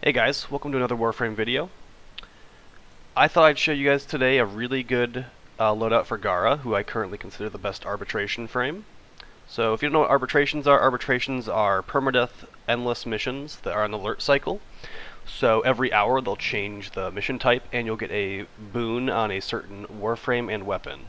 Hey guys, welcome to another Warframe video. I thought I'd show you guys today a really good loadout for Gara, who I currently consider the best arbitration frame. So if you don't know what arbitrations are permadeath endless missions that are an alert cycle. So every hour they'll change the mission type and you'll get a boon on a certain Warframe and weapon.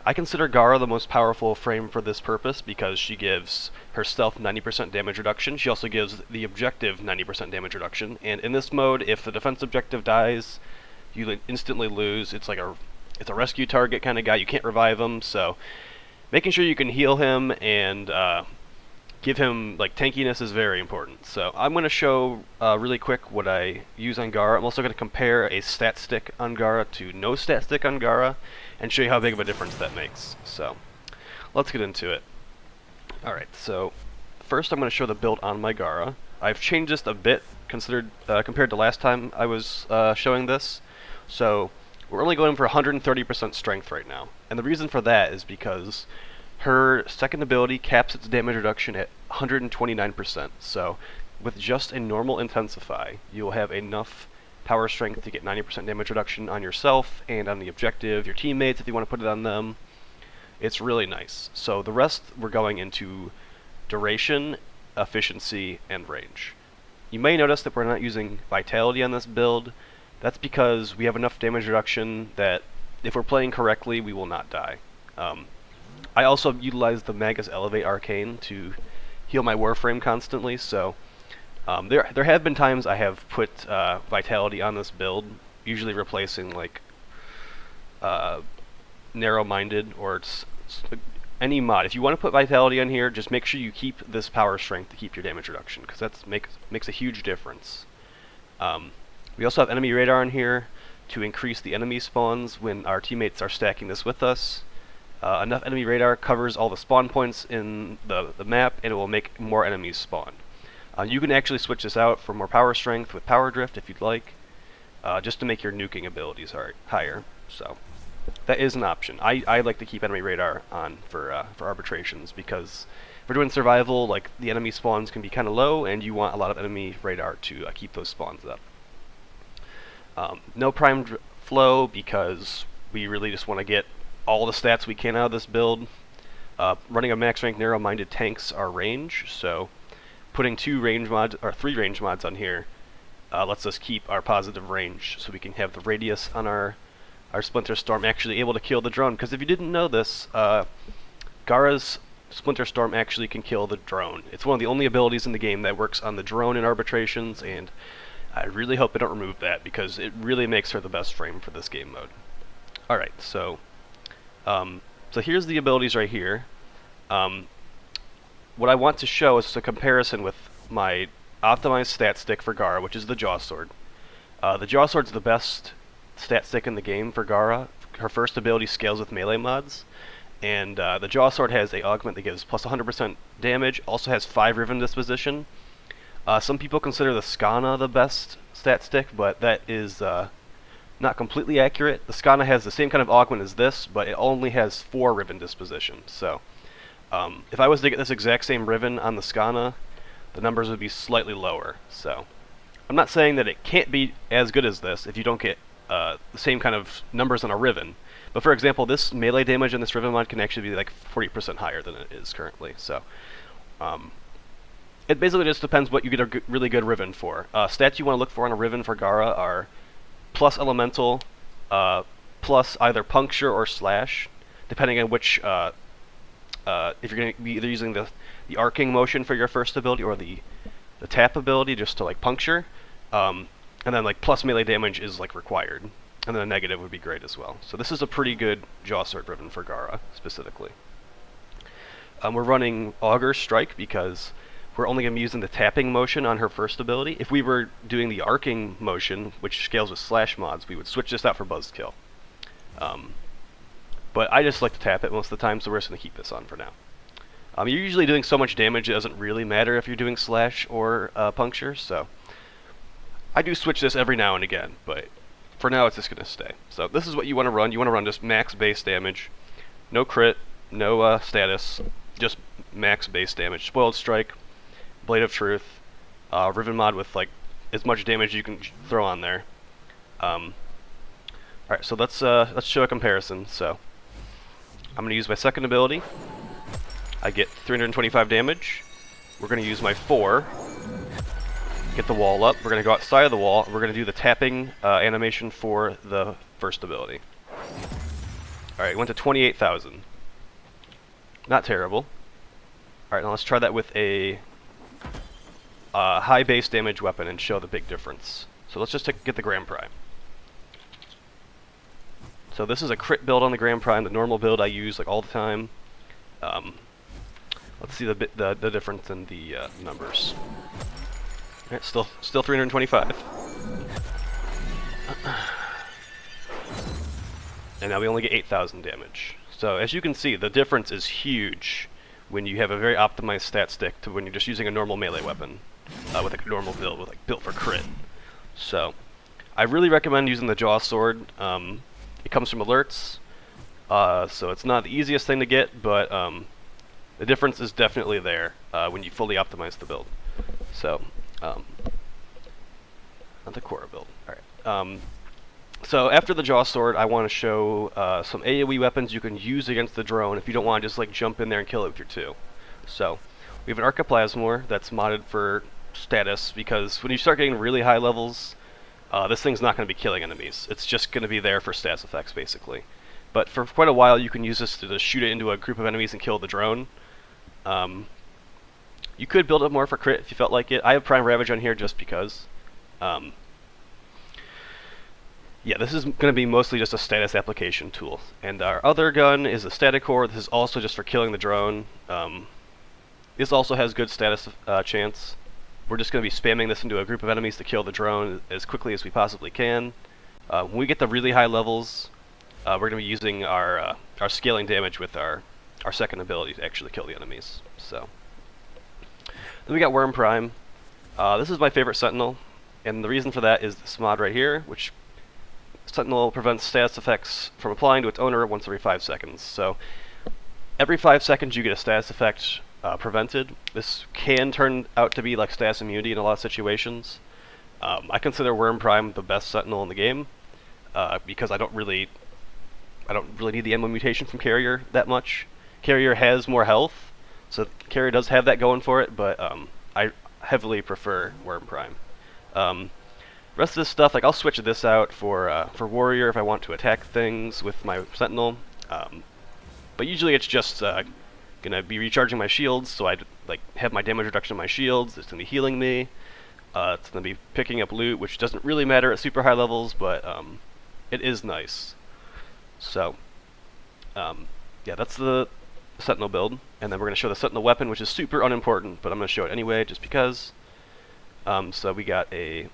I consider Gara the most powerful frame for this purpose because she gives her stealth 90% damage reduction. She also gives the objective 90% damage reduction. And in this mode, if the defense objective dies, you instantly lose. It's a rescue target kind of guy. You can't revive him, so making sure you can heal him and give him tankiness is very important. So I'm going to show really quick what I use on Gara. I'm also going to compare a stat stick on Gara to no stat stick on Gara and show you how big of a difference that makes. So let's get into it. Alright, so first I'm going to show the build on my Gara. I've changed this a bit compared to last time I was showing this. So we're only going for 130% strength right now. And the reason for that is because her second ability caps its damage reduction at 129%. So with just a normal intensify, you'll have enough power strength to get 90% damage reduction on yourself and on the objective, your teammates if you want to put it on them. It's really nice. So the rest we're going into duration, efficiency, and range. You may notice that we're not using vitality on this build. That's because we have enough damage reduction that if we're playing correctly, we will not die. I also utilize the Magus Elevate Arcane to heal my Warframe constantly, so there have been times I have put Vitality on this build, usually replacing Narrow-Minded or any mod. If you want to put Vitality on here, just make sure you keep this power strength to keep your damage reduction, because that makes a huge difference. We also have enemy radar in here to increase the enemy spawns when our teammates are stacking this with us. Enough enemy radar covers all the spawn points in the map, and it will make more enemies spawn. You can actually switch this out for more power strength with power drift if you'd like, just to make your nuking abilities higher. So that is an option. I like to keep enemy radar on for arbitrations because if we're doing survival, the enemy spawns can be kind of low, and you want a lot of enemy radar to keep those spawns up. No primed flow because we really just want to get all the stats we can out of this build. Running a max rank narrow-minded tanks our range, so putting 3 range mods on here lets us keep our positive range, so we can have the radius on our Splinter Storm actually able to kill the drone. Because if you didn't know this, Gara's Splinter Storm actually can kill the drone. It's one of the only abilities in the game that works on the drone in arbitrations, and I really hope they don't remove that because it really makes her the best frame for this game mode. Alright, so here's the abilities right here. What I want to show is a comparison with my optimized stat stick for Gara, which is the Jaw Sword. The Jaw Sword's the best stat stick in the game for Gara. Her first ability scales with melee mods, and the Jaw Sword has a augment that gives plus 100% damage, also has 5 Riven disposition. Some people consider the Skana the best stat stick, but that is not completely accurate. The Skana has the same kind of augment as this, but it only has 4 Riven disposition. So if I was to get this exact same Riven on the Skana, the numbers would be slightly lower. So I'm not saying that it can't be as good as this if you don't get the same kind of numbers on a Riven. But for example, this melee damage in this Riven mod can actually be 40% higher than it is currently. So it basically just depends what you get a really good Riven for. Stats you want to look for on a Riven for Gara are plus elemental, plus either puncture or slash, depending on which, if you're going to be either using the arcing motion for your first ability or the tap ability just to puncture, and then plus melee damage is required, and then a negative would be great as well. So this is a pretty good Jaw Sword Riven for Gara specifically. We're running Augur Strike because we're only going to be using the tapping motion on her first ability. If we were doing the arcing motion, which scales with slash mods, we would switch this out for Buzzkill. But I just like to tap it most of the time, so we're just going to keep this on for now. You're usually doing so much damage it doesn't really matter if you're doing slash or puncture, so I do switch this every now and again, but for now it's just going to stay. So this is what you want to run. You want to run just max base damage, no crit, no status, just max base damage. Spoiled Strike, Blade of Truth, Riven mod with as much damage you can throw on there. Alright, so let's show a comparison. So I'm going to use my second ability. I get 325 damage. We're going to use my 4. Get the wall up. We're going to go outside of the wall. And we're going to do the tapping animation for the first ability. Alright, went to 28,000. Not terrible. Alright, now let's try that with a high base damage weapon and show the big difference. So let's just get the Grand Prime. So this is a crit build on the Grand Prime, the normal build I use like all the time. Let's see the difference in the numbers. Alright, still 325. And now we only get 8,000 damage. So as you can see, the difference is huge when you have a very optimized stat stick to when you're just using a normal melee weapon with a normal build, with like built for crit. So I really recommend using the Jaw Sword. It comes from alerts, so it's not the easiest thing to get, but the difference is definitely there when you fully optimize the build. So, not the core build. Alright. So after the Jaw Sword, I want to show some AoE weapons you can use against the drone if you don't want to just like jump in there and kill it with your 2. So we have an Arcoplasmor that's modded for status, because when you start getting really high levels, this thing's not going to be killing enemies. It's just going to be there for status effects, basically. But for quite a while, you can use this to just shoot it into a group of enemies and kill the drone. You could build it more for crit if you felt like it. I have Prime Ravage on here just because. Yeah, this is going to be mostly just a status application tool. And our other gun is a static core. This is also just for killing the drone. This also has good status chance. We're just going to be spamming this into a group of enemies to kill the drone as quickly as we possibly can. When we get the really high levels, we're going to be using our scaling damage with our second ability to actually kill the enemies. So then we got Worm Prime. This is my favorite Sentinel, and the reason for that is this mod right here, which Sentinel prevents status effects from applying to its owner once every 5 seconds. So every 5 seconds you get a status effect prevented. This can turn out to be like status immunity in a lot of situations. I consider Worm Prime the best Sentinel in the game because I don't really need the ammo mutation from Carrier that much. Carrier has more health, so Carrier does have that going for it, but I heavily prefer Worm Prime. Rest of this stuff, like I'll switch this out for Warrior if I want to attack things with my Sentinel. But usually it's just gonna be recharging my shields, so I like have my damage reduction on my shields. It's gonna be healing me. It's gonna be picking up loot, which doesn't really matter at super high levels, but it is nice. So yeah, that's the Sentinel build, and then we're gonna show the Sentinel weapon, which is super unimportant, but I'm gonna show it anyway just because. So we got a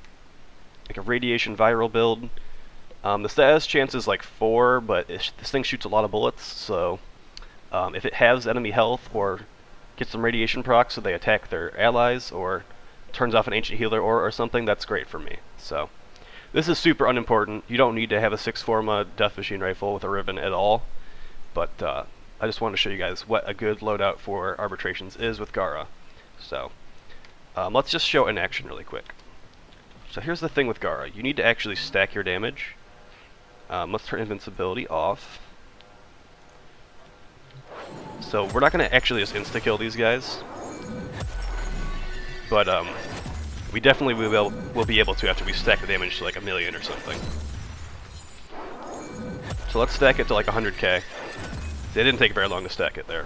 radiation viral build. The status chance is like 4, but this thing shoots a lot of bullets, so if it has enemy health or gets some radiation procs so they attack their allies, or turns off an ancient healer or something, that's great for me. So this is super unimportant. You don't need to have a 6 Forma Death Machine rifle with a ribbon at all, but I just wanted to show you guys what a good loadout for arbitrations is with Gara. So let's just show it in action really quick. So here's the thing with Gara. You need to actually stack your damage. Let's turn invincibility off. So we're not going to actually just insta-kill these guys, but we definitely will be able to after we stack the damage to like 1,000,000 or something. So let's stack it to like 100k. It didn't take very long to stack it there.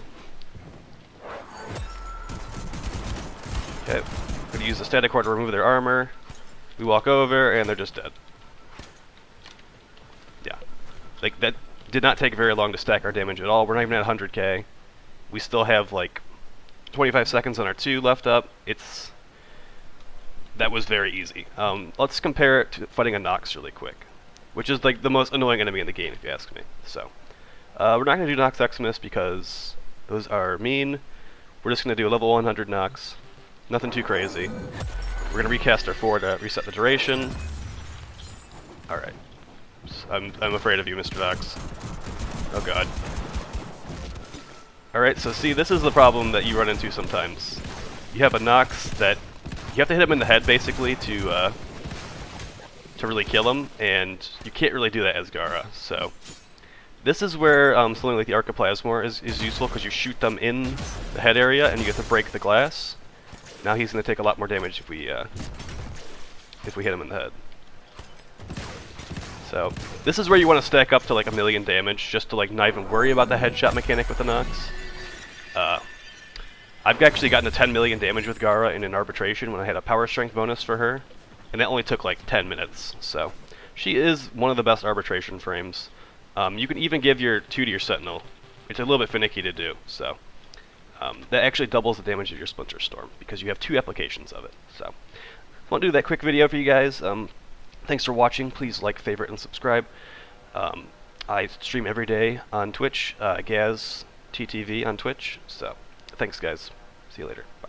Okay, I'm going to use the static core to remove their armor. We walk over and they're just dead. Yeah, like that did not take very long to stack our damage at all. We're not even at 100k. We still have like 25 seconds on our 2 left up. That was very easy. Let's compare it to fighting a Nox really quick, which is like the most annoying enemy in the game if you ask me. So we're not going to do Nox Xmas because those are mean. We're just going to do a level 100 Nox. Nothing too crazy. We're going to recast our 4 to reset the duration. Alright. I'm afraid of you, Mr. Nox. Oh god. Alright, so see, this is the problem that you run into sometimes. You have a Nox that you You have to hit him in the head basically to really kill him, and you can't really do that as Gara. So this is where something like the Archiplasmor is useful, because you shoot them in the head area and you get to break the glass. Now he's going to take a lot more damage if we hit him in the head. So this is where you want to stack up to like 1,000,000 damage, just to like not even worry about the headshot mechanic with the Nox. I've actually gotten to 10 million damage with Gara in an arbitration when I had a power strength bonus for her, and that only took like 10 minutes. So she is one of the best arbitration frames. You can even give your 2 to your Sentinel. It's a little bit finicky to do, so that actually doubles the damage of your Splinter Storm, because you have 2 applications of it. So I want to do that quick video for you guys. Thanks for watching. Please like, favorite, and subscribe. I stream every day on Twitch, Gaz TTV on Twitch. So thanks, guys. See you later. Bye.